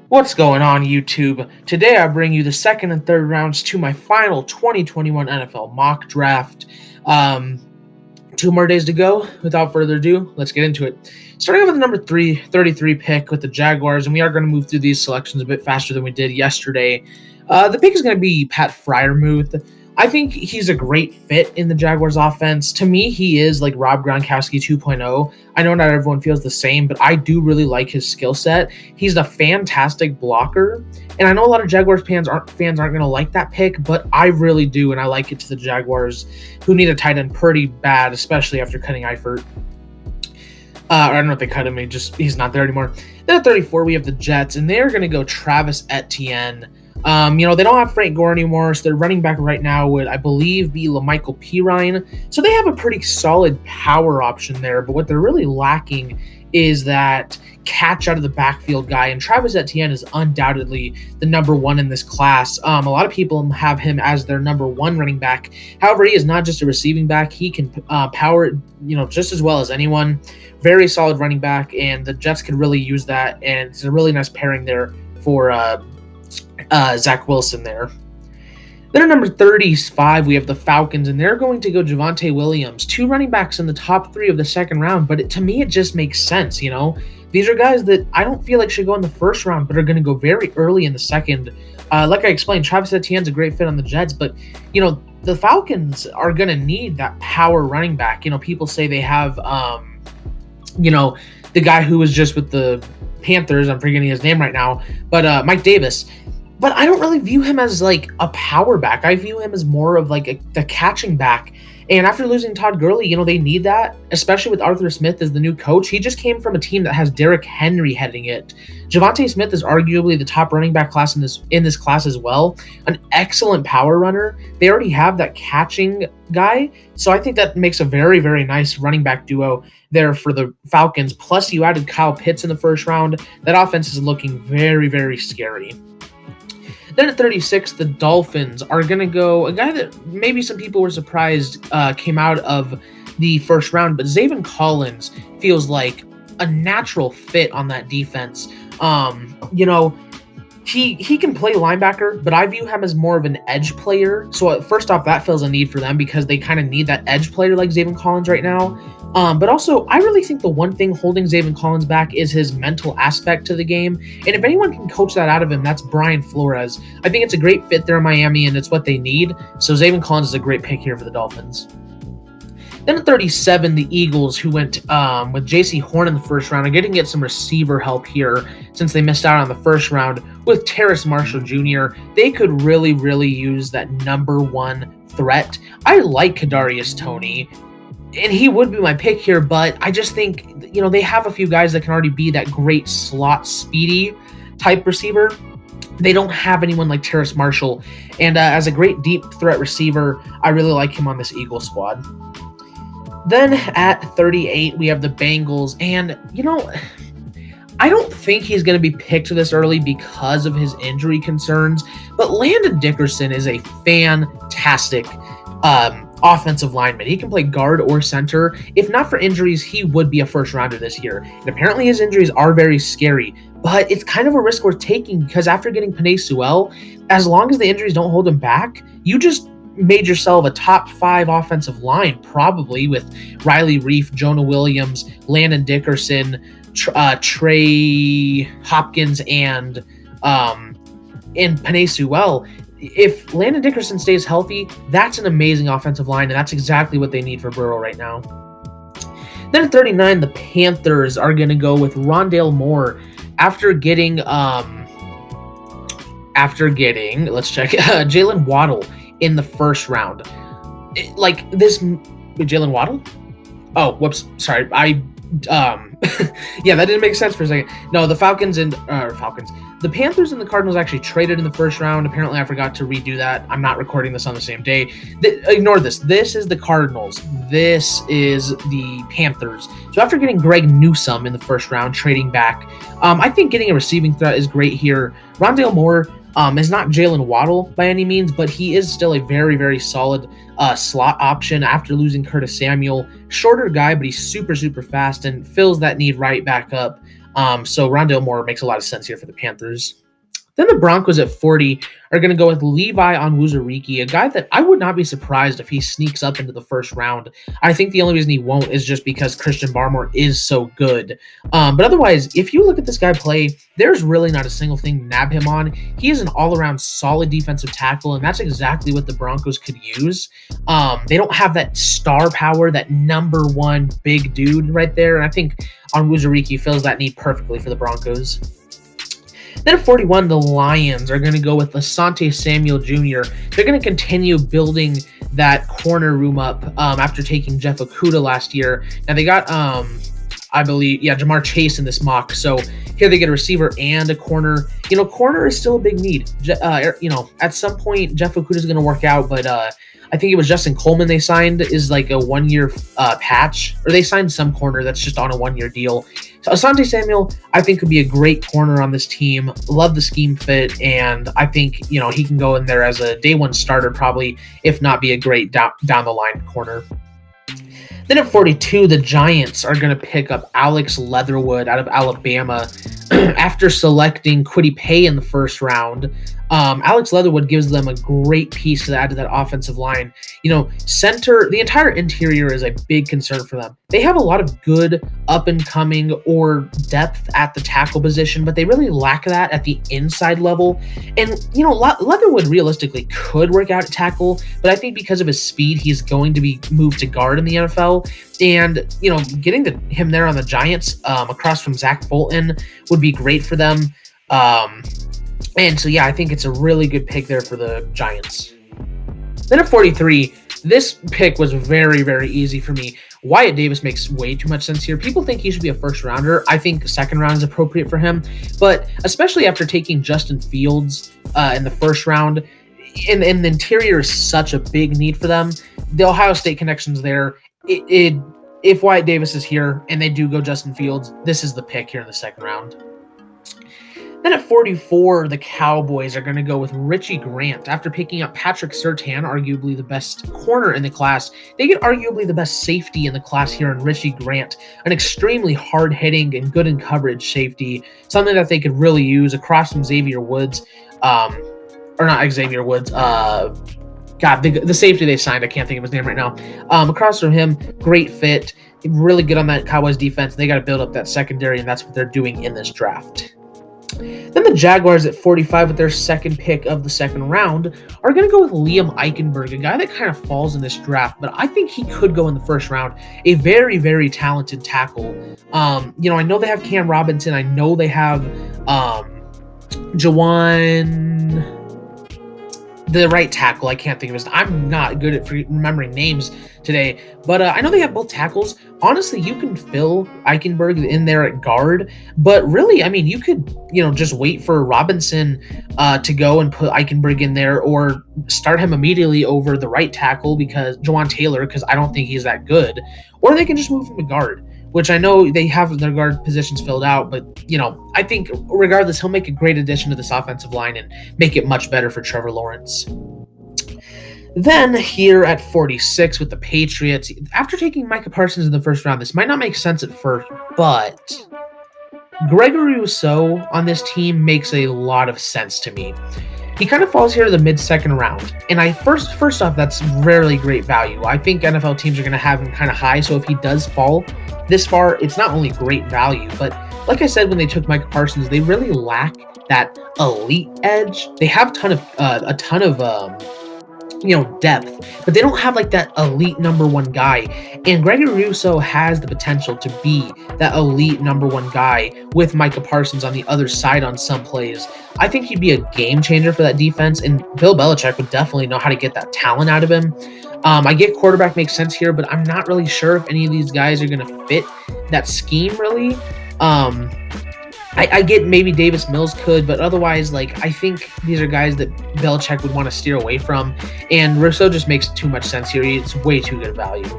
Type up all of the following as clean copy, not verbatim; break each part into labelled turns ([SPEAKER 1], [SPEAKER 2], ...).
[SPEAKER 1] What's going on, YouTube? Today I bring you the second and third rounds to my final 2021 NFL mock draft. Um, 2 more days to go. Without further ado, let's get into it. Starting off with the number 33 pick with the Jaguars, and we are going to move through these selections a bit faster than we did yesterday. The pick is going to be Pat Freiermuth. I think he's a great fit in the Jaguars offense. To me, he is like Rob Gronkowski 2.0. I know not everyone feels the same, but I do really like his skill set. He's a fantastic blocker, and I know a lot of Jaguars fans aren't going to like that pick, but I really do, and I like it to the Jaguars, who need a tight end pretty bad, especially after cutting Eifert. I don't know if they cut him. He's not there anymore. Then at 34, we have the Jets, and they're going to go Travis Etienne. They don't have Frank Gore anymore, so their running back right now would, I believe, be La'Mical Pirine. So they have a pretty solid power option there, but what they're really lacking is that catch out of the backfield guy, and Travis Etienne is undoubtedly the number one in this class. A lot of people have him as their number one running back. However, he is not just a receiving back. He can power it, just as well as anyone. Very solid running back, and the Jets could really use that, and it's a really nice pairing there for Zach Wilson there. Then at number 35, we have the Falcons, and they're going to go Javonte Williams. 2 running backs in the top 3 of the second round, but to me, it just makes sense, These are guys that I don't feel like should go in the first round, but are going to go very early in the second. Like I explained, Travis Etienne's a great fit on the Jets, but, the Falcons are going to need that power running back. People say they have, the guy who was just with the Panthers, I'm forgetting his name right now, but Mike Davis. But I don't really view him as like a power back. I view him as more of like the catching back. And after losing Todd Gurley, they need that, especially with Arthur Smith as the new coach. He just came from a team that has Derrick Henry heading it. Javonte Smith is arguably the top running back class in this class as well. An excellent power runner. They already have that catching guy. So I think that makes a very, very nice running back duo there for the Falcons. Plus, you added Kyle Pitts in the first round. That offense is looking very, very scary. Then at 36, the Dolphins are going to go a guy that maybe some people were surprised came out of the first round, but Zaven Collins feels like a natural fit on that defense. He can play linebacker, but I view him as more of an edge player. So first off, that fills a need for them because they kind of need that edge player like Zaven Collins right now. But also, I really think the one thing holding Zaven Collins back is his mental aspect to the game. And if anyone can coach that out of him, that's Brian Flores. I think it's a great fit there in Miami, and it's what they need. So Zaven Collins is a great pick here for the Dolphins. Then at 37, the Eagles, who went with J.C. Horn in the first round, are getting get some receiver help here since they missed out on the first round with Terrace Marshall Jr. They could really, really use that number one threat. I like Kadarius Toney, and he would be my pick here, but I just think, they have a few guys that can already be that great slot speedy type receiver. They don't have anyone like Terrace Marshall, and as a great deep threat receiver, I really like him on this Eagles squad. Then at 38, we have the Bengals, and, I don't think he's going to be picked this early because of his injury concerns, but Landon Dickerson is a fantastic offensive lineman. He can play guard or center. If not for injuries, he would be a first rounder this year. And apparently his injuries are very scary, but it's kind of a risk worth taking because after getting Penei Sewell, as long as the injuries don't hold him back, you just made yourself a top 5 offensive line, probably with Riley Reiff, Jonah Williams, Landon Dickerson, Trey Hopkins, and Penei Sewell. If Landon Dickerson stays healthy, that's an amazing offensive line, and that's exactly what they need for Burrow right now. Then at 39, the Panthers are going to go with Rondale Moore after getting let's check, Jalen Waddle in the first round. Jalen Waddle? Oh, whoops, sorry. Yeah, that didn't make sense for a second. No, the The Panthers and the Cardinals actually traded in the first round. Apparently, I forgot to redo that. I'm not recording this on the same day. Ignore this. This is the Cardinals. This is the Panthers. So after getting Greg Newsome in the first round, trading back, I think getting a receiving threat is great here. Rondale Moore is not Jalen Waddle by any means, but he is still a very, very solid slot option after losing Curtis Samuel. Shorter guy, but he's super, super fast and fills that need right back up So Rondale Moore makes a lot of sense here for the Panthers. Then the Broncos at 40 are going to go with Levi Onwuzurike, a guy that I would not be surprised if he sneaks up into the first round. I think the only reason he won't is just because Christian Barmore is so good. But otherwise, if you look at this guy play, there's really not a single thing to nab him on. He is an all-around solid defensive tackle, and that's exactly what the Broncos could use. They don't have that star power, that number one big dude right there, and I think Onwuzurike fills that need perfectly for the Broncos. Then at 41, the Lions are going to go with Asante Samuel Jr. They're going to continue building that corner room up after taking Jeff Okudah last year. Now they got, I believe, Jamar Chase in this mock. So here they get a receiver and a corner. Corner is still a big need. At some point, Jeff Okudah is going to work out, but I think it was Justin Coleman they signed is like a 1-year patch, or they signed some corner that's just on a 1-year deal. So Asante Samuel, I think, could be a great corner on this team. Love the scheme fit, and I think he can go in there as a day one starter probably, if not be a great down the line corner. Then at 42, the Giants are going to pick up Alex Leatherwood out of Alabama after selecting Kwity Paye in the first round. Alex Leatherwood gives them a great piece to add to that offensive line. Center, the entire interior is a big concern for them. They have a lot of good up-and-coming or depth at the tackle position, but they really lack that at the inside level. And, Leatherwood realistically could work out at tackle, but I think because of his speed, he's going to be moved to guard in the NFL. And, getting him there on the Giants across from Zach Fulton would be great for them. And so, I think it's a really good pick there for the Giants. Then at 43, this pick was very, very easy for me. Wyatt Davis makes way too much sense here. People think he should be a first rounder. I think second round is appropriate for him. But especially after taking Justin Fields in the first round, and the interior is such a big need for them. The Ohio State connection's there. If Wyatt Davis is here and they do go Justin Fields, this is the pick here in the second round. Then at 44, the Cowboys are going to go with Richie Grant. After picking up Patrick Surtain, arguably the best corner in the class, they get arguably the best safety in the class here in Richie Grant, an extremely hard-hitting and good in coverage safety, something that they could really use across from Xavier Woods, or not Xavier Woods, the safety they signed, I can't think of his name right now. Across from him, great fit, really good on that Cowboys defense. They got to build up that secondary, and that's what they're doing in this draft. Then the Jaguars at 45 with their second pick of the second round are going to go with Liam Eichenberg, a guy that kind of falls in this draft, but I think he could go in the first round. A very, very talented tackle. I know they have Cam Robinson. I know they have Jawan, the right tackle. I can't think of his. I'm not good at remembering names today, but I know they have both tackles. Honestly, you can fill Eichenberg in there at guard, but really, you could, just wait for Robinson to go and put Eichenberg in there, or start him immediately over the right tackle Jawan Taylor, because I don't think he's that good, or they can just move him to guard, which I know they have their guard positions filled out, but, I think regardless, he'll make a great addition to this offensive line and make it much better for Trevor Lawrence. Then here at 46 with the Patriots, after taking Micah Parsons in the first round, this might not make sense at first, but Gregory Rousseau on this team makes a lot of sense to me. He kind of falls here to the mid-second round, and first off, that's rarely great value. I think NFL teams are going to have him kind of high, so if he does fall this far, it's not only great value, but like I said, when they took Micah Parsons, they really lack that elite edge. They have a ton of depth, but they don't have like that elite number one guy. And Gregory Rousseau has the potential to be that elite number one guy with Micah Parsons on the other side on some plays. I think he'd be a game changer for that defense, and Bill Belichick would definitely know how to get that talent out of him. I get quarterback makes sense here, but I'm not really sure if any of these guys are going to fit that scheme really. I get maybe Davis Mills could, but otherwise, I think these are guys that Belichick would want to steer away from, and Rousseau just makes too much sense here. It's way too good value.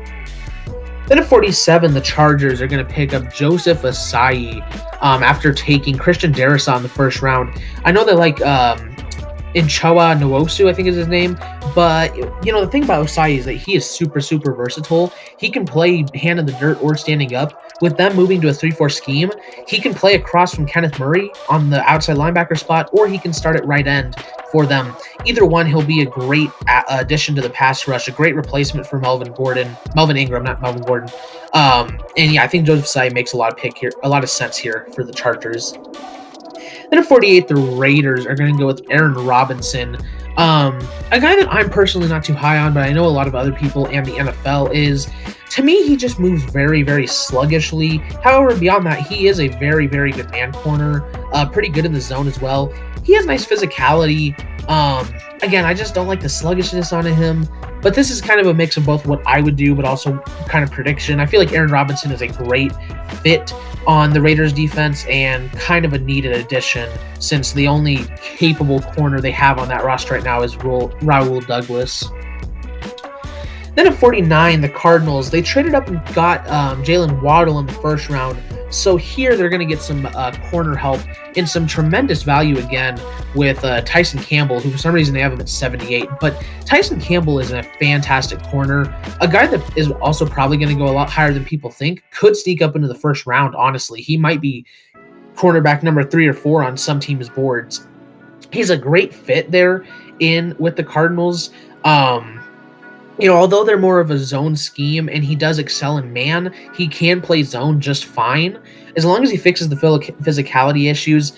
[SPEAKER 1] Then at 47, the Chargers are going to pick up Joseph Ossai after taking Christian Darrisaw in the first round. I know they like Nchoa Nwosu, I think is his name. But, the thing about Ossai is that he is super, super versatile. He can play hand in the dirt or standing up. with them moving to a 3-4 scheme, he can play across from Kenneth Murray on the outside linebacker spot, or he can start at right end for them. Either one, he'll be a great addition to the pass rush, a great replacement for Melvin Ingram, not Melvin Gordon. And yeah, I think Joseph Ossai makes a lot of sense here for the Chargers. Then at 48, the Raiders are going to go with Aaron Robinson, a guy that I'm personally not too high on, but I know a lot of other people and the NFL is. To me, he just moves very, very sluggishly. However, beyond that, he is a very, very good man corner, pretty good in the zone as well. He has nice physicality. Again, I just don't like the sluggishness on him, but this is kind of a mix of both what I would do, but also kind of prediction. I feel like Aaron Robinson is a great fit on the Raiders defense and kind of a needed addition, since the only capable corner they have on that roster right now is Raul Douglas. Then at 49, the Cardinals, they traded up and got Jalen Waddle in the first round. So here they're going to get some corner help and some tremendous value again with Tyson Campbell, who for some reason they have him at 78. But Tyson Campbell is a fantastic corner, a guy that is also probably going to go a lot higher than people think, could sneak up into the first round, honestly. He might be cornerback number 3 or 4 on some teams' boards. He's a great fit there with the Cardinals. Although they're more of a zone scheme and he does excel in man, he can play zone just fine. As long as he fixes the physicality issues,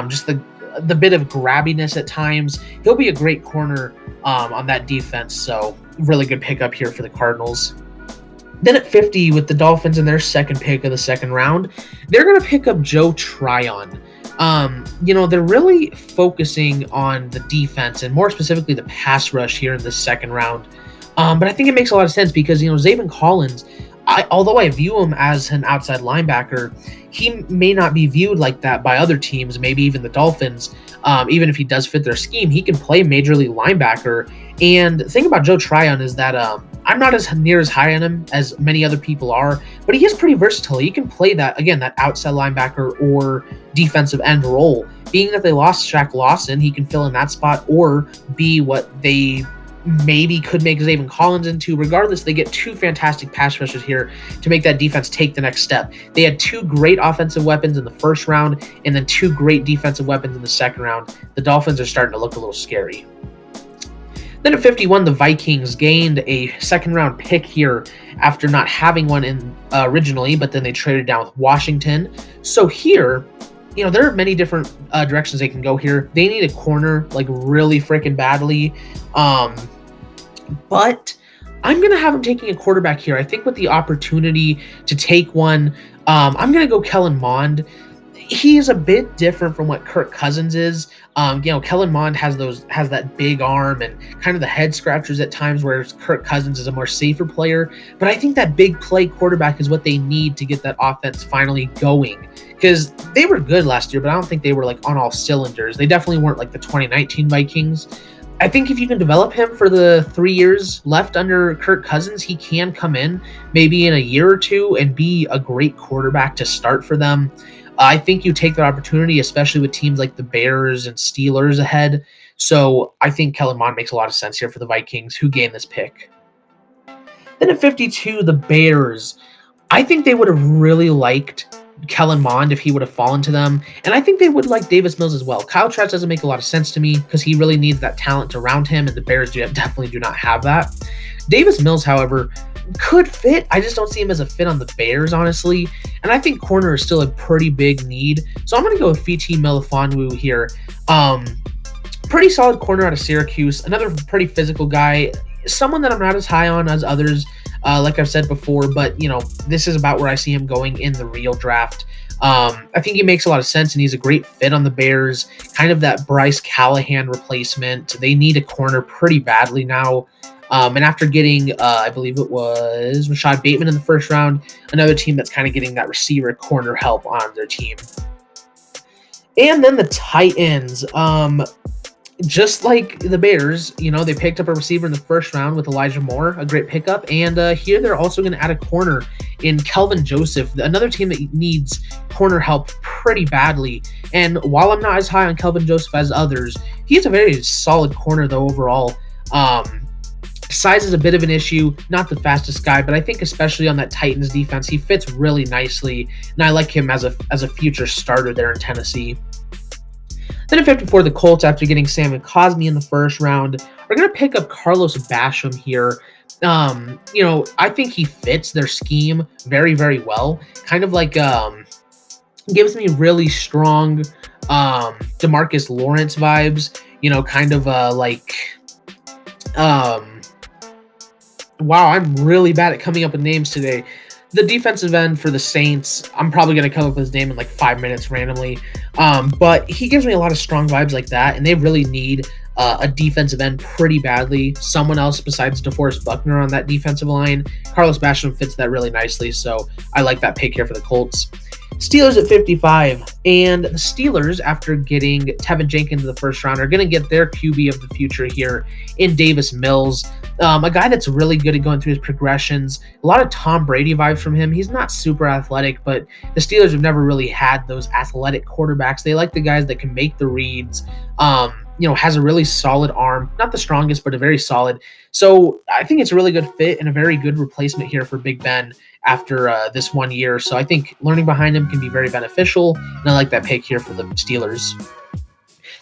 [SPEAKER 1] just the bit of grabbiness at times, he'll be a great corner on that defense. So really good pickup here for the Cardinals. Then at 50, with the Dolphins in their second pick of the second round, they're going to pick up Joe Tryon. They're really focusing on the defense and more specifically the pass rush here in the second round. But I think it makes a lot of sense because, Zaven Collins, although I view him as an outside linebacker, he may not be viewed like that by other teams, maybe even the Dolphins. Even if he does fit their scheme, he can play major league linebacker. And the thing about Joe Tryon is that I'm not as high on him as many other people are, but he is pretty versatile. He can play that outside linebacker or defensive end role. Being that they lost Shaq Lawson, he can fill in that spot or be what they maybe could make Zaven Collins into. Regardless, they get 2 fantastic pass rushers here to make that defense take the next step. They had 2 great offensive weapons in the first round and then 2 great defensive weapons in the second round. The Dolphins are starting to look a little scary. Then at 51, the Vikings gained a second-round pick here after not having one in originally, but then they traded down with Washington. So here, there are many different directions they can go here. They need a corner, really freaking badly. But I'm going to have them taking a quarterback here. I think with the opportunity to take one, I'm going to go Kellen Mond. He is a bit different from what Kirk Cousins is. Kellen Mond has that big arm and kind of the head scratchers at times, whereas Kirk Cousins is a more safer player. But I think that big play quarterback is what they need to get that offense finally going, because they were good last year, but I don't think they were on all cylinders. They definitely weren't like the 2019 Vikings. I think if you can develop him for the 3 years left under Kirk Cousins, he can come in maybe in a year or 2 and be a great quarterback to start for them. I think you take that opportunity, especially with teams like the Bears and Steelers ahead. So I think Kellen Mond makes a lot of sense here for the Vikings, who gained this pick. Then at 52, the Bears. I think they would have really liked Kellen Mond if he would have fallen to them. And I think they would like Davis Mills as well. Kyle Trask doesn't make a lot of sense to me because he really needs that talent around him, and the Bears definitely do not have that. Davis Mills, however, could fit. I just don't see him as a fit on the Bears, honestly. And I think corner is still a pretty big need. So I'm going to go with Fiti Melifonwu here. Pretty solid corner out of Syracuse. Another pretty physical guy. Someone that I'm not as high on as others, like I've said before. But, this is about where I see him going in the real draft. I think he makes a lot of sense, and he's a great fit on the Bears. Kind of that Bryce Callahan replacement. They need a corner pretty badly now. And after getting, I believe it was Rashad Bateman in the first round, another team that's kind of getting that receiver corner help on their team. And then the Titans, just like the Bears, they picked up a receiver in the first round with Elijah Moore, a great pickup. And here they're also going to add a corner in Kelvin Joseph, another team that needs corner help pretty badly. And while I'm not as high on Kelvin Joseph as others, he's a very solid corner, though, overall. Size is a bit of an issue, not the fastest guy, but I think especially on that Titans defense, he fits really nicely, and I like him as a future starter there in Tennessee. Then at 54, the Colts, after getting Samuel Cosmi in the first round, are going to pick up Carlos Basham here. I think he fits their scheme very, very well. Kind of like gives me really strong DeMarcus Lawrence vibes. Wow, I'm really bad at coming up with names today. The defensive end for the Saints, I'm probably going to come up with his name in like 5 minutes randomly. But he gives me a lot of strong vibes like that, and they really need a defensive end pretty badly. Someone else besides DeForest Buckner on that defensive line. Carlos Basham fits that really nicely, so I like that pick here for the Colts. Steelers at 55, and the Steelers, after getting Tevin Jenkins in the first round, are going to get their QB of the future here in Davis Mills, a guy that's really good at going through his progressions. A lot of Tom Brady vibes from him. He's not super athletic, but the Steelers have never really had those athletic quarterbacks. They like the guys that can make the reads, has a really solid arm, not the strongest, but a very solid. So I think it's a really good fit and a very good replacement here for Big Ben after this 1 year. So I think learning behind him can be very beneficial, and I like that pick here for the Steelers.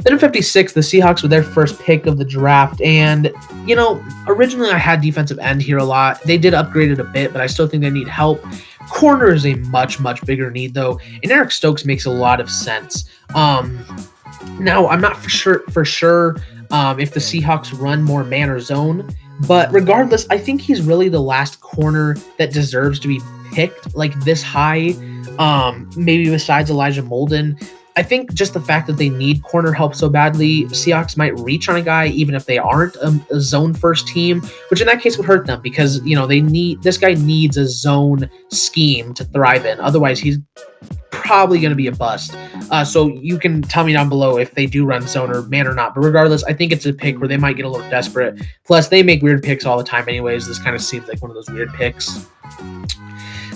[SPEAKER 1] Then at 56, the Seahawks with their first pick of the draft. And, originally I had defensive end here a lot. They did upgrade it a bit, but I still think they need help. Corner is a much, much bigger need, though, and Eric Stokes makes a lot of sense. Now, I'm not for sure if the Seahawks run more man or zone, but regardless, I think he's really the last corner that deserves to be picked like this high, maybe besides Elijah Molden. I think just the fact that they need corner help so badly, Seahawks might reach on a guy even if they aren't a zone first team, which in that case would hurt them because, this guy needs a zone scheme to thrive in. Otherwise, he's probably going to be a bust. So you can tell me down below if they do run zone or man or not. But regardless, I think it's a pick where they might get a little desperate. Plus, they make weird picks all the time anyways. This kind of seems like one of those weird picks.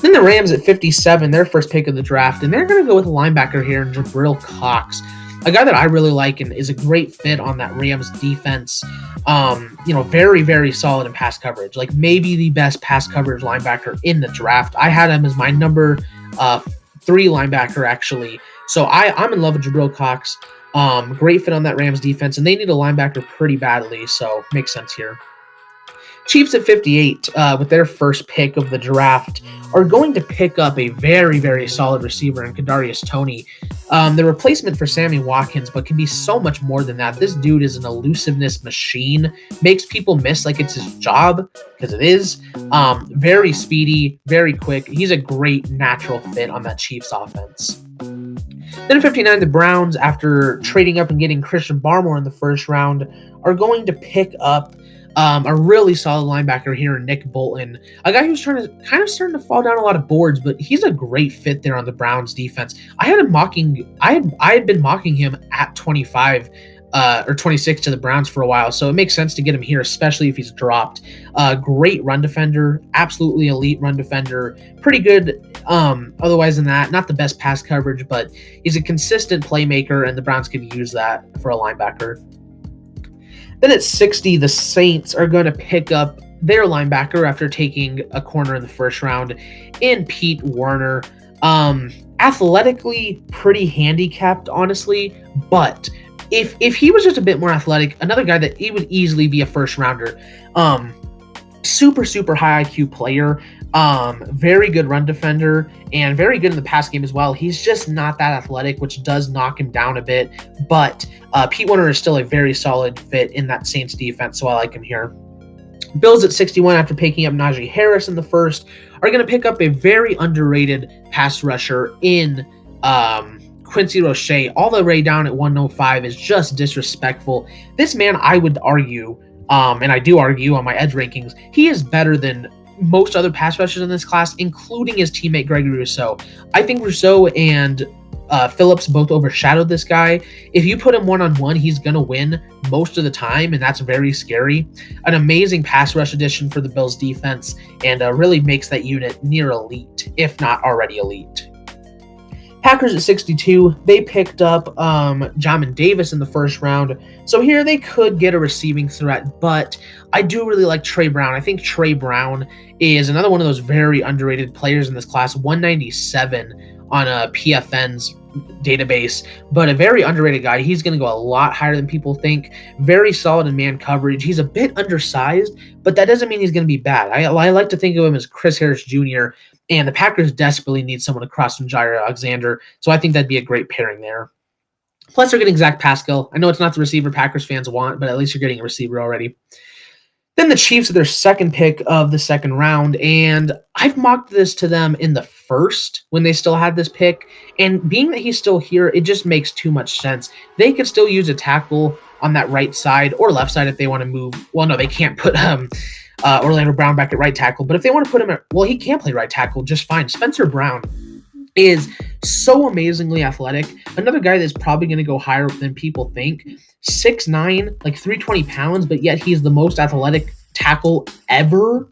[SPEAKER 1] Then the Rams at 57, their first pick of the draft, and they're going to go with a linebacker here, Jabril Cox, a guy that I really like and is a great fit on that Rams defense. Very, very solid in pass coverage, like maybe the best pass coverage linebacker in the draft. I had him as my number 3 linebacker, actually. So I'm in love with Jabril Cox. Great fit on that Rams defense, and they need a linebacker pretty badly, so makes sense here. Chiefs at 58, with their first pick of the draft, are going to pick up a very, very solid receiver in Kadarius Toney. The replacement for Sammy Watkins, but can be so much more than that. This dude is an elusiveness machine, makes people miss like it's his job, because it is. Very speedy, very quick. He's a great natural fit on that Chiefs offense. Then at 59, the Browns, after trading up and getting Christian Barmore in the first round, are going to pick up a really solid linebacker here in Nick Bolton, a guy who's starting to fall down a lot of boards, but he's a great fit there on the Browns defense. I had been mocking him at 25 or 26 to the Browns for a while, so it makes sense to get him here, especially if he's dropped. Great run defender, absolutely elite run defender, pretty good. Otherwise than that, not the best pass coverage, but he's a consistent playmaker, and the Browns could use that for a linebacker. Then at 60, the Saints are going to pick up their linebacker after taking a corner in the first round in Pete Werner. Athletically pretty handicapped, honestly, but if he was just a bit more athletic, another guy that he would easily be a first rounder. Super, super high IQ player, very good run defender, and very good in the pass game as well. He's just not that athletic, which does knock him down a bit, but Pete Werner is still a very solid fit in that Saints defense, so I like him here. Bills at 61, after picking up Najee Harris in the first, are going to pick up a very underrated pass rusher in Quincy Roche. All the way down at 105 is just disrespectful. This man, I would argue, and I do argue on my edge rankings, he is better than most other pass rushers in this class, including his teammate Gregory Rousseau. I think Rousseau and Phillips both overshadowed this guy. If you put him one-on-one, he's going to win most of the time, and that's very scary. An amazing pass rush addition for the Bills defense, and really makes that unit near elite, if not already elite. Packers at 62, they picked up Jamin Davis in the first round. So here they could get a receiving threat, but I do really like Trey Brown. I think Trey Brown is another one of those very underrated players in this class, 197 on a PFN's database, but a very underrated guy. He's going to go a lot higher than people think. Very solid in man coverage. He's a bit undersized, but that doesn't mean he's going to be bad. I like to think of him as Chris Harris Jr., and the Packers desperately need someone across from Jaire Alexander, so I think that'd be a great pairing there. Plus, they're getting Zach Pascal. I know it's not the receiver Packers fans want, but at least you're getting a receiver already. Then the Chiefs are their second pick of the second round, and I've mocked this to them in the first when they still had this pick, and being that he's still here, it just makes too much sense. They could still use a tackle on that right side or left side if they want to move. Well, no, they can't put Orlando Brown back at right tackle, but if they want to put him at, well, he can play right tackle just fine. Spencer Brown is so amazingly athletic. Another guy that's probably going to go higher than people think. 6'9", like 320 pounds, but yet he's the most athletic tackle ever.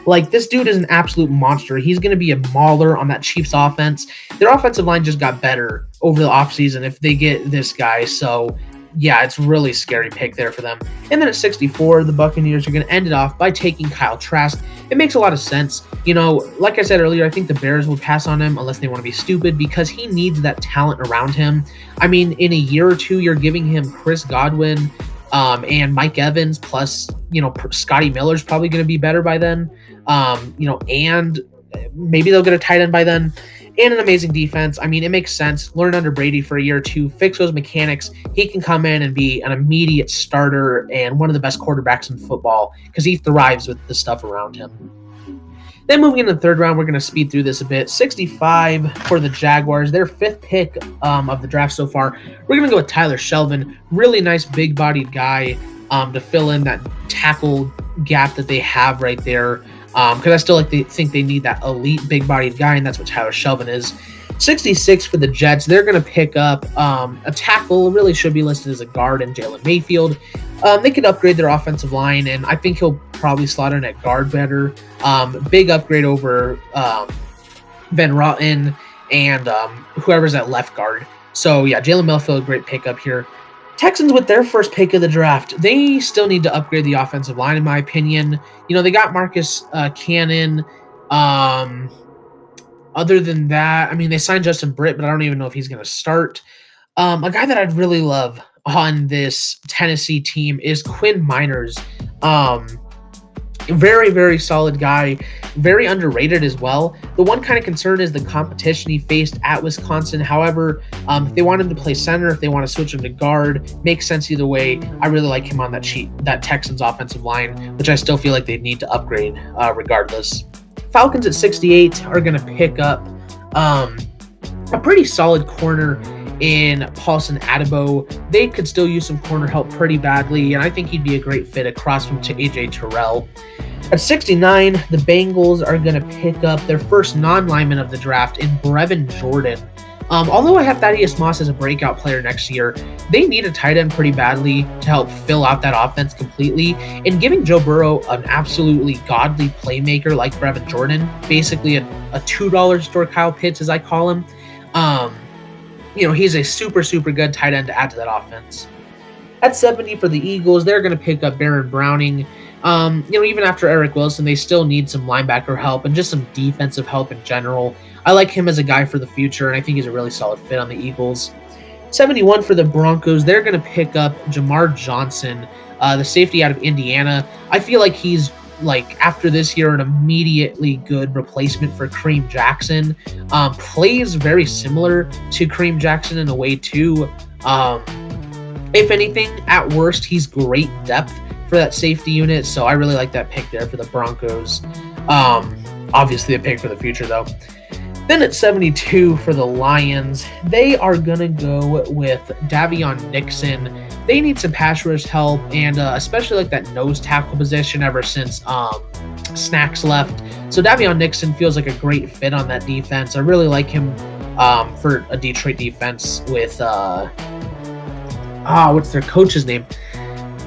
[SPEAKER 1] Like, this dude is an absolute monster. He's going to be a mauler on that Chiefs offense. Their offensive line just got better over the offseason if they get this guy. So, yeah, it's really scary pick there for them. And then at 64, the Buccaneers are going to end it off by taking Kyle Trask. It makes a lot of sense. You know, like I said earlier, I think the Bears will pass on him unless they want to be stupid because he needs that talent around him. I mean, in a year or two, you're giving him Chris Godwin and Mike Evans, plus, you know, Scotty Miller's probably going to be better by then. You know, and maybe they'll get a tight end by then. And an amazing defense. I mean, it makes sense. Learn under Brady for a year or two, fix those mechanics. He can come in and be an immediate starter and one of the best quarterbacks in football because he thrives with the stuff around him. Then moving into the third round, we're going to speed through this a bit. 65 for the Jaguars, their fifth pick of the draft so far. We're going to go with Tyler Shelvin. Really nice, big-bodied guy to fill in that tackle gap that they have right there. Because I still think they need that elite big-bodied guy, and that's what Tyler Shelvin is. 66 for the Jets. They're going to pick up a tackle. Really should be listed as a guard in Jalen Mayfield. They could upgrade their offensive line, and I think he'll probably slot in at guard better. Big upgrade over Van Roten and whoever's at left guard. So, yeah, Jalen Mayfield, great pickup here. Texans with their first pick of the draft, they still need to upgrade the offensive line, in my opinion. You know, they got Marcus Cannon. Other than that, I mean, they signed Justin Britt, but I don't even know if he's going to start. A guy that I'd really love on this Tennessee team is Quinn Miners. Very, very solid guy. Very underrated as well. The one kind of concern is the competition he faced at Wisconsin. However, if they want him to play center, if they want to switch him to guard, makes sense either way. I really like him on that Texans offensive line, which I still feel like they need to upgrade regardless. Falcons at 68 are going to pick up a pretty solid corner in Paulson Adebo. They could still use some corner help pretty badly, and I think he'd be a great fit across from AJ Terrell. At 69, the Bengals are going to pick up their first non-lineman of the draft in Brevin Jordan. Although I have Thaddeus Moss as a breakout player next year, they need a tight end pretty badly to help fill out that offense completely. And giving Joe Burrow an absolutely godly playmaker like Brevin Jordan, basically a $2 store Kyle Pitts, as I call him, you know, he's a super, super good tight end to add to that offense. At 70 for the Eagles, they're going to pick up Baron Browning. You know, even after Eric Wilson, they still need some linebacker help and just some defensive help in general. I like him as a guy for the future, and I think he's a really solid fit on the Eagles. 71 for the Broncos, they're going to pick up Jamar Johnson, the safety out of Indiana. I feel like he's, like, after this year, an immediately good replacement for Kareem Jackson. Plays very similar to Kareem Jackson in a way, too. If anything, at worst, he's great depth for that safety unit, so I really like that pick there for the Broncos. Obviously a pick for the future, though. Then at 72 for the Lions, they are going to go with Davion Nixon. They need some pass rush help, and especially like that nose tackle position ever since Snacks left. So Davion Nixon feels like a great fit on that defense. I really like him for a Detroit defense with, what's their coach's name?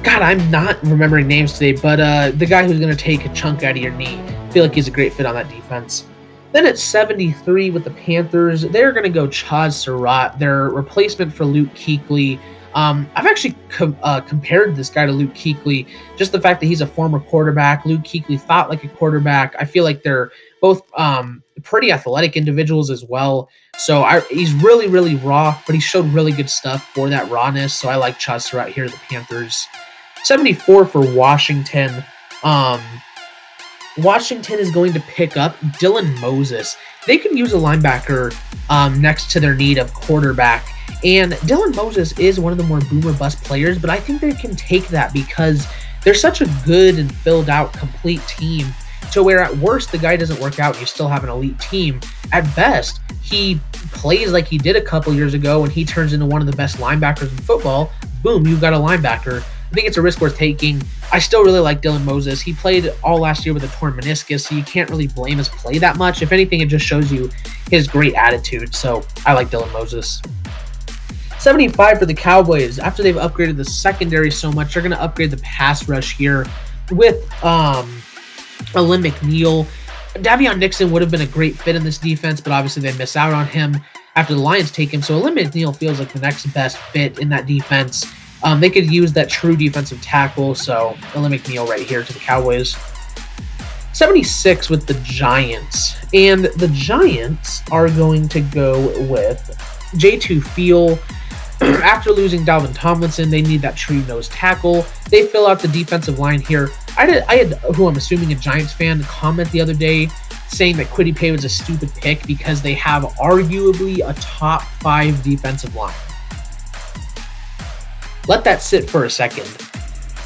[SPEAKER 1] God, I'm not remembering names today, but the guy who's going to take a chunk out of your knee. I feel like he's a great fit on that defense. Then at 73 with the Panthers, they're going to go Chaz Surratt, their replacement for Luke Kuechly. I've actually compared this guy to Luke Kuechly. Just the fact that he's a former quarterback. Luke Kuechly thought like a quarterback. I feel like they're both pretty athletic individuals as well. So he's really, really raw, but he showed really good stuff for that rawness. So I like Chaz Surratt here, the Panthers. 74 for Washington. Washington is going to pick up Dylan Moses. They could use a linebacker next to their need of quarterback. And Dylan Moses is one of the more boomer bust players, but I think they can take that because they're such a good and filled out complete team to where at worst the guy doesn't work out and you still have an elite team. At best, he plays like he did a couple years ago and he turns into one of the best linebackers in football. Boom, you've got a linebacker. I think it's a risk worth taking. I still really like Dylan Moses. He played all last year with a torn meniscus, so you can't really blame his play that much. If anything, it just shows you his great attitude. So I like Dylan Moses. 75 for the Cowboys. After they've upgraded the secondary so much, they're going to upgrade the pass rush here with Alim McNeill. Davion Nixon would have been a great fit in this defense, but obviously they miss out on him after the Lions take him. So Alim McNeill feels like the next best fit in that defense. They could use that true defensive tackle, so Alim McNeill right here to the Cowboys. 76 with the Giants. And the Giants are going to go with J2 Feel. After losing Dalvin Tomlinson, they need that true nose tackle. They fill out the defensive line here. I had who I'm assuming a Giants fan comment the other day saying that Kwity Paye was a stupid pick because they have arguably a top 5 defensive line. Let that sit for a second.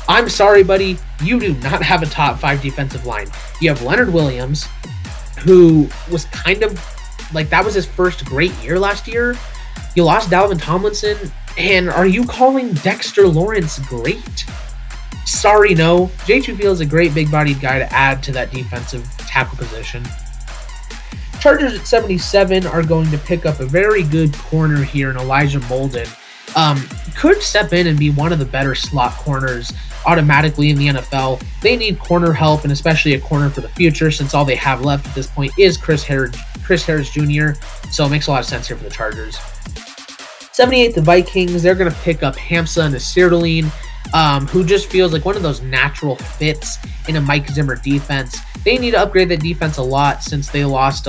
[SPEAKER 1] I'm sorry, buddy. You do not have a top 5 defensive line. You have Leonard Williams, who was kind of like that was his first great year last year. You lost Dalvin Tomlinson, and are you calling Dexter Lawrence great? Sorry, no. J2 Field is a great big-bodied guy to add to that defensive tackle position. Chargers at 77 are going to pick up a very good corner here in Elijah Molden. Could step in and be one of the better slot corners automatically in the NFL. They need corner help, and especially a corner for the future, since all they have left at this point is Chris Harris Jr., so it makes a lot of sense here for the Chargers. 78, the Vikings, they're going to pick up Hamza Nasirulline, who just feels like one of those natural fits in a Mike Zimmer defense. They need to upgrade that defense a lot since they lost,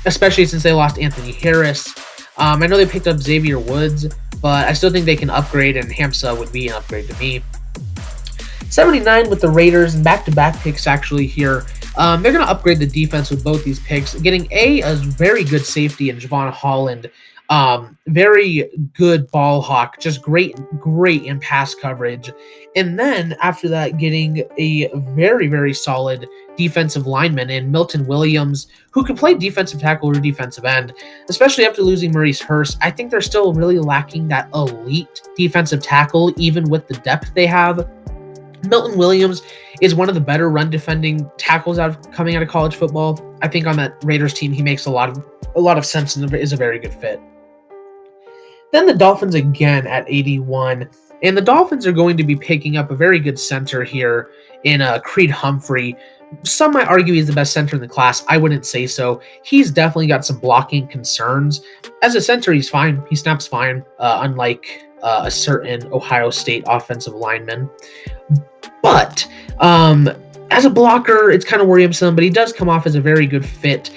[SPEAKER 1] especially since they lost Anthony Harris. I know they picked up Xavier Woods, but I still think they can upgrade, and Hamza would be an upgrade to me. 79 with the Raiders, and back-to-back picks actually here. They're going to upgrade the defense with both these picks, getting a very good safety in Javon Holland. Very good ball hawk, just great in pass coverage. And then after that, getting a very, very solid defensive lineman in Milton Williams, who can play defensive tackle or defensive end, especially after losing Maurice Hurst. I think they're still really lacking that elite defensive tackle, even with the depth they have. Milton Williams is one of the better run defending tackles coming out of college football. I think on that Raiders team, he makes a lot of sense and is a very good fit. Then the Dolphins again at 81. And the Dolphins are going to be picking up a very good center here in Creed Humphrey. Some might argue he's the best center in the class. I wouldn't say so. He's definitely got some blocking concerns. As a center, he's fine. He snaps fine, unlike a certain Ohio State offensive lineman. But as a blocker, it's kind of worrisome, but he does come off as a very good fit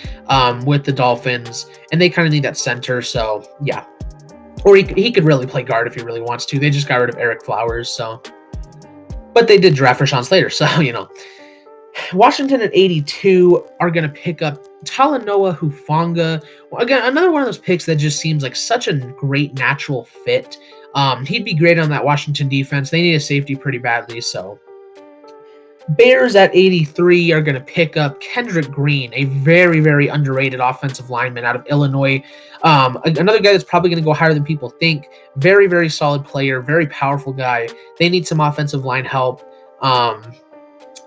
[SPEAKER 1] with the Dolphins, and they kind of need that center, so yeah. Or he could really play guard if he really wants to. They just got rid of Eric Flowers, so. But they did draft Rashawn Slater, so, you know. Washington at 82 are going to pick up Talanoa Hufanga. Again, another one of those picks that just seems like such a great natural fit. He'd be great on that Washington defense. They need a safety pretty badly, so. Bears at 83 are going to pick up Kendrick Green, a very, very underrated offensive lineman out of Illinois. Another guy that's probably going to go higher than people think. Very, very solid player, very powerful guy. They need some offensive line help.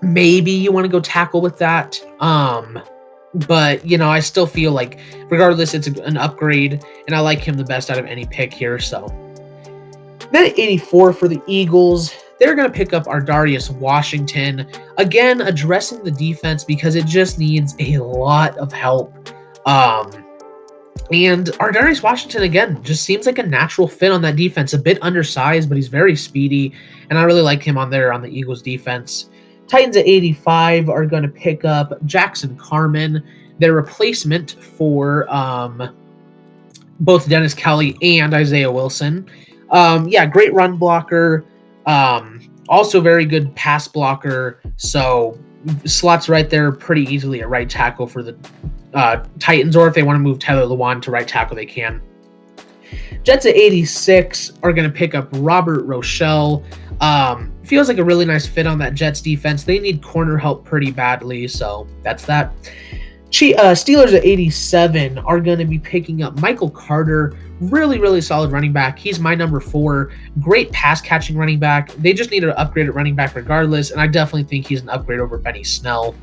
[SPEAKER 1] Maybe you want to go tackle with that. But, you know, I still feel like regardless, it's an upgrade, and I like him the best out of any pick here. So then at 84 for the Eagles, they're going to pick up Ardarius Washington, again addressing the defense because it just needs a lot of help. And Ardarius Washington, again, just seems like a natural fit on that defense. A bit undersized, but he's very speedy, and I really like him on there on the Eagles defense. Titans at 85 are going to pick up Jackson Carman, their replacement for both Dennis Kelly and Isaiah Wilson. Great run blocker, also very good pass blocker, so slots right there pretty easily at right tackle for the Titans, or if they want to move Tyler Lewan to right tackle, they can. Jets at 86 are going to pick up Robert Rochelle. Feels like a really nice fit on that Jets defense. They need corner help pretty badly, so that's that. Steelers at 87 are going to be picking up Michael Carter. Really, really solid running back. He's my number 4. Great pass-catching running back. They just need to upgrade at running back regardless, and I definitely think he's an upgrade over Benny Snell.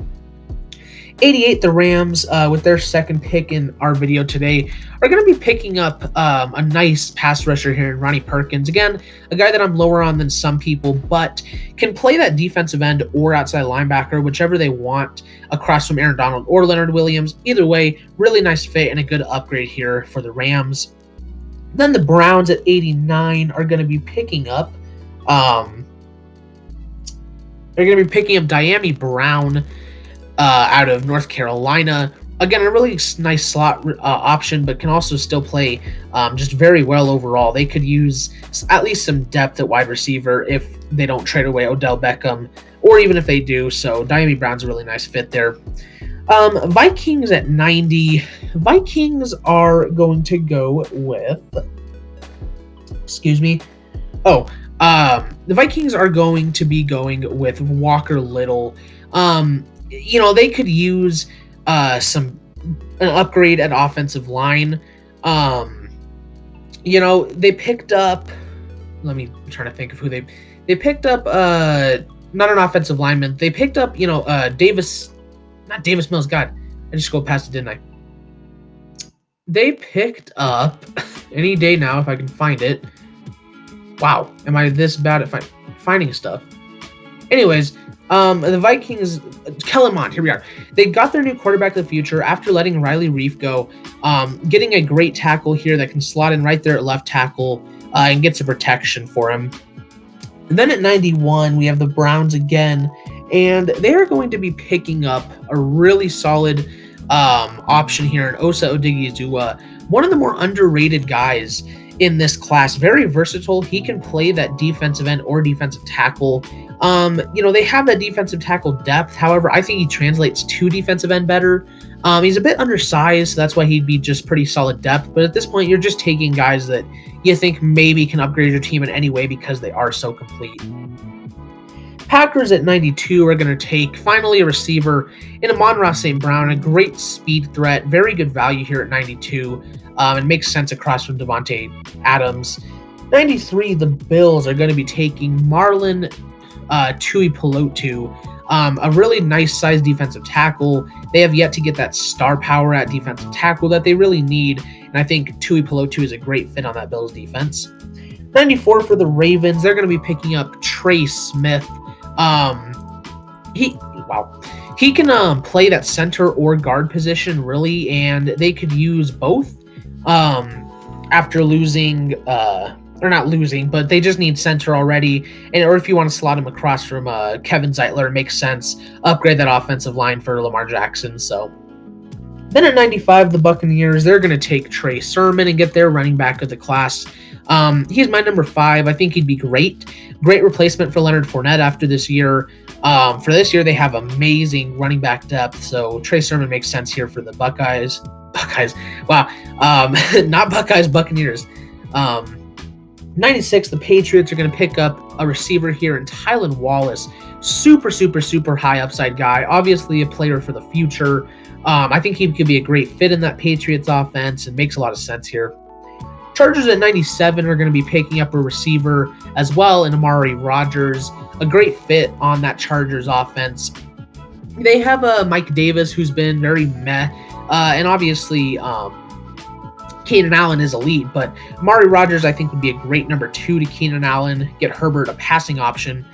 [SPEAKER 1] 88, the Rams, with their second pick in our video today, are going to be picking up a nice pass rusher here in Ronnie Perkins. Again, a guy that I'm lower on than some people, but can play that defensive end or outside linebacker, whichever they want, across from Aaron Donald or Leonard Williams. Either way, really nice fit and a good upgrade here for the Rams. Then the Browns at 89 are going to be picking up Dyami Brown out of North Carolina. Again, a really nice slot option, but can also still play just very well overall. They could use at least some depth at wide receiver if they don't trade away Odell Beckham, or even if they do. So Dyami Brown's a really nice fit there. Vikings at 90. Vikings are going to go with... the Vikings are going to be going with Walker Little. They could use an upgrade at offensive line. They picked up... I'm trying to think of who they picked up. Not an offensive lineman. They picked up, Davis... Not Davis Mills. God, I just scrolled past it, didn't I? They picked up... Any day now, if I can find it. Wow, am I this bad at finding stuff? Anyways... the Vikings, Kellen Mond, here we are. They got their new quarterback of the future after letting Riley Reiff go, getting a great tackle here that can slot in right there at left tackle and get some protection for him. And then at 91, we have the Browns again, and they are going to be picking up a really solid option here in Osa Odighizuwa, one of the more underrated guys in this class. Very versatile. He can play that defensive end or defensive tackle. They have that defensive tackle depth. However, I think he translates to defensive end better. He's a bit undersized, so that's why he'd be just pretty solid depth. But at this point, you're just taking guys that you think maybe can upgrade your team in any way because they are so complete. Packers at 92 are going to take, finally, a receiver in Amon-Ra St. Brown, a great speed threat, very good value here at 92, and makes sense across from Devontae Adams. 93, the Bills are going to be taking Marlon Tuipulotu, a really nice sized defensive tackle. They have yet to get that star power at defensive tackle that they really need, and I think Tuipulotu is a great fit on that Bills defense. 94 for the Ravens, they're going to be picking up Trey Smith. He can play that center or guard position really, and they could use both after losing or not losing, but they just need center already, or if you want to slot him across from Kevin Zeitler, it makes sense. Upgrade that offensive line for Lamar Jackson. So then at 95, the Buccaneers, they're going to take Trey Sermon and get their running back of the class. He's my number 5. I think he'd be great replacement for Leonard Fournette after this year. For this year, they have amazing running back depth, so Trey Sermon makes sense here for the Buckeyes. Wow. Not Buckeyes, Buccaneers. 96, the Patriots are going to pick up a receiver here in Tylan Wallace. Super, super, super high upside guy. Obviously a player for the future. I think he could be a great fit in that Patriots offense and makes a lot of sense here. Chargers at 97 are going to be picking up a receiver as well in Amari Rodgers. A great fit on that Chargers offense. They have Mike Davis, who's been very meh. And obviously Keenan Allen is elite, but Amari Rodgers, I think, would be a great number 2 to Keenan Allen, get Herbert a passing option.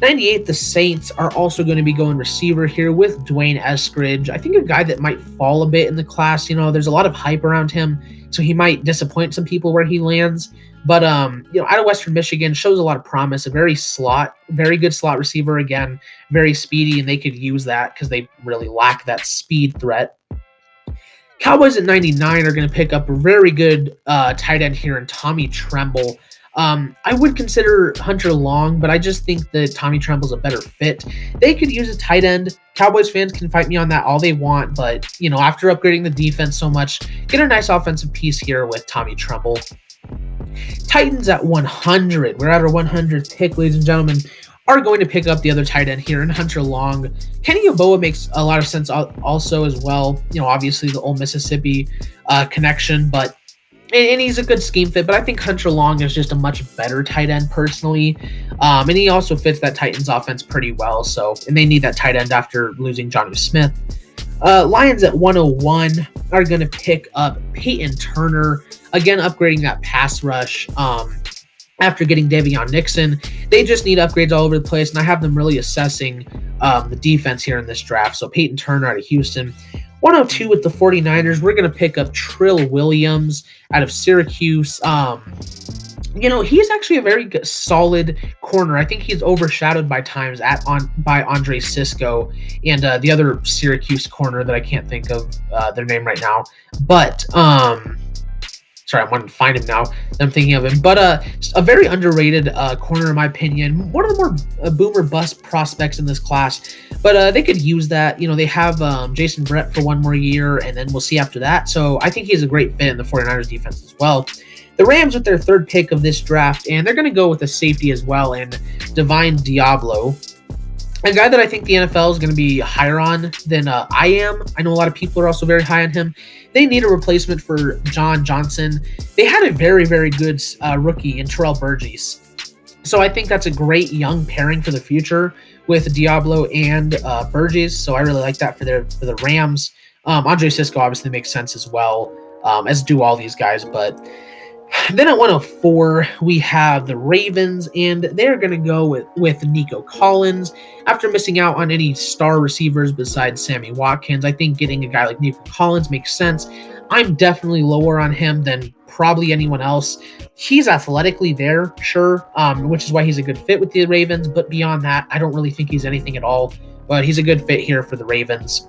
[SPEAKER 1] 98, the Saints are also going to be going receiver here with Dwayne Eskridge. I think a guy that might fall a bit in the class. There's a lot of hype around him, so he might disappoint some people where he lands. But, out of Western Michigan, shows a lot of promise, a very good slot receiver again, very speedy, and they could use that because they really lack that speed threat. Cowboys at 99 are going to pick up a very good tight end here in Tommy Tremble. I would consider Hunter Long, but I just think that Tommy Tremble's a better fit. They could use a tight end. Cowboys fans can fight me on that all they want, but, after upgrading the defense so much, get a nice offensive piece here with Tommy Tremble. Titans at 100. We're at our 100th pick, ladies and gentlemen. Are going to pick up the other tight end here in Hunter Long. Kenny Yeboah makes a lot of sense also as well. Obviously the Ole Mississippi connection, but and he's a good scheme fit. But I think Hunter Long is just a much better tight end personally, and he also fits that Titans offense pretty well. And they need that tight end after losing Jonnu Smith. Lions at 101 are going to pick up Peyton Turner, again upgrading that pass rush. After getting Davion Nixon, they just need upgrades all over the place, and I have them really assessing the defense here in this draft. So Peyton Turner out of Houston. 102 with the 49ers, we're going to pick up Trill Williams out of Syracuse. He's actually a very good, solid corner. I think he's overshadowed by times by Andre Cisco and the other Syracuse corner that I can't think of their name right now. But sorry, I wanted to find him now. I'm thinking of him. But a very underrated corner, in my opinion. One of the more boomer bust prospects in this class. But they could use that. They have Jason Brett for one more year, and then we'll see after that. So I think he's a great fit in the 49ers defense as well. The Rams with their third pick of this draft, and they're going to go with a safety as well, and Divine Diablo. A guy that I think the NFL is going to be higher on than I am. I know a lot of people are also very high on him. They need a replacement for John Johnson. They had a very, very good rookie in Terrell Burgess. So I think that's a great young pairing for the future with Diablo and Burgess. So I really like that for the Rams. Andre Cisco obviously makes sense as well, as do all these guys. But then at 104, we have the Ravens, and they're going to go with Nico Collins. After missing out on any star receivers besides Sammy Watkins, I think getting a guy like Nico Collins makes sense. I'm definitely lower on him than probably anyone else. He's athletically there, sure, which is why he's a good fit with the Ravens. But beyond that, I don't really think he's anything at all. But he's a good fit here for the Ravens.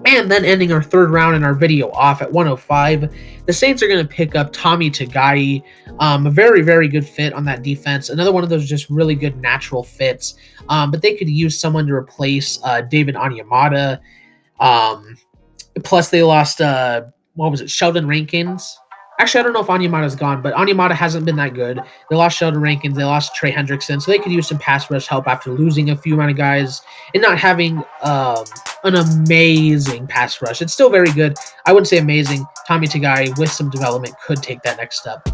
[SPEAKER 1] And then ending our third round in our video off at 105, the Saints are going to pick up Tommy Togiai, a very, very good fit on that defense. Another one of those just really good natural fits. But they could use someone to replace David Onyemata. Plus, they lost, Sheldon Rankins. Actually, I don't know if Onyemata's gone, but Onyemata hasn't been that good. They lost Sheldon Rankins. They lost Trey Hendrickson. So they could use some pass rush help after losing a few amount of guys and not having an amazing pass rush. It's still very good. I wouldn't say amazing. Tommy Togiai, with some development, could take that next step.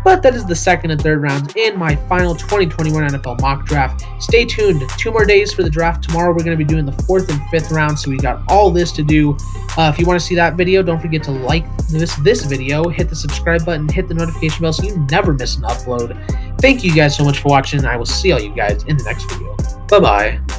[SPEAKER 1] But that is the second and third rounds in my final 2021 NFL mock draft. Stay tuned. 2 more days for the draft. Tomorrow we're going to be doing the 4th and 5th round, so we got all this to do. If you want to see that video, don't forget to like this video, hit the subscribe button, hit the notification bell so you never miss an upload. Thank you guys so much for watching. I will see all you guys in the next video. Bye-bye.